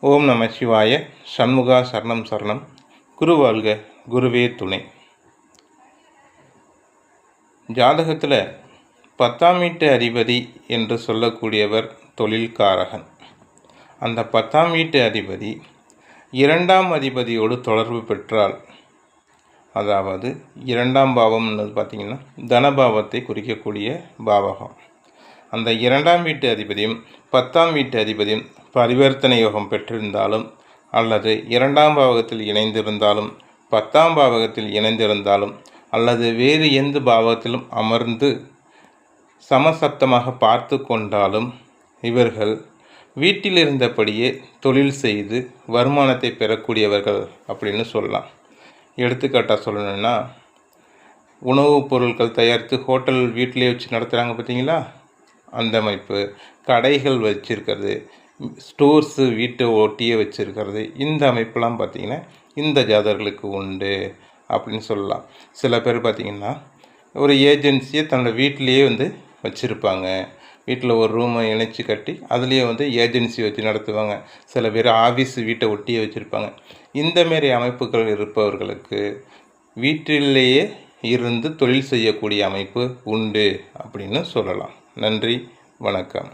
ஓம் நம சிவாய. சண்முகா சரணம் சரணம். குரு வாழ்க, குருவே துணை. ஜாதகத்தில் 10ஆம் வீட்டு அதிபதி என்று சொல்லக்கூடியவர் தொழில்காரகன். அந்த 10ஆம் வீட்டு அதிபதி 2ஆம் அதிபதியோடு தொடர்பு பெற்றால், அதாவது 2ஆம் பாவம்னு பார்த்திங்கன்னா தனபாவத்தை குறிக்கக்கூடிய பாவகம். அந்த 2ஆம் வீட்டு அதிபதியும் 10ஆம் வீட்டு அதிபதியும் பரிவர்த்தனை யோகம் பெற்றிருந்தாலும், அல்லது 2ஆம் பாவகத்தில் இணைந்திருந்தாலும், 10ஆம் பாவகத்தில் இணைந்திருந்தாலும், அல்லது வேறு எந்த பாவத்திலும் அமர்ந்து சமசப்தமாக பார்த்து கொண்டாலும், இவர்கள் வீட்டில் இருந்தபடியே தொழில் செய்து வருமானத்தை பெறக்கூடியவர்கள் அப்படின்னு சொல்லலாம். எடுத்துக்காட்டாக சொல்லணுன்னா, உணவுப் பொருட்கள் தயாரித்து ஹோட்டல் வீட்டிலே வச்சு நடத்துகிறாங்க பார்த்தீங்களா, அந்த அமைப்பு. கடைகள் வச்சுருக்கிறது, ஸ்டோர்ஸு வீட்டை ஒட்டியே வச்சுருக்கிறது, இந்த அமைப்பெல்லாம் பார்த்திங்கன்னா இந்த ஜாதகர்களுக்கு உண்டு அப்படின்னு சொல்லலாம். சில பேர் பார்த்திங்கன்னா ஒரு ஏஜென்சியை தன்னோட வீட்டிலையே வச்சுருப்பாங்க. வீட்டில் ஒரு ரூமை இணைச்சி கட்டி அதுலேயே ஏஜென்சி வச்சு நடத்துவாங்க. சில பேர் ஆஃபீஸ் வீட்டை ஒட்டியே வச்சுருப்பாங்க. இந்தமாரி அமைப்புகள் இருப்பவர்களுக்கு வீட்டிலேயே இருந்து தொழில் செய்யக்கூடிய அமைப்பு உண்டு அப்படின்னு சொல்லலாம். நன்றி, வணக்கம்.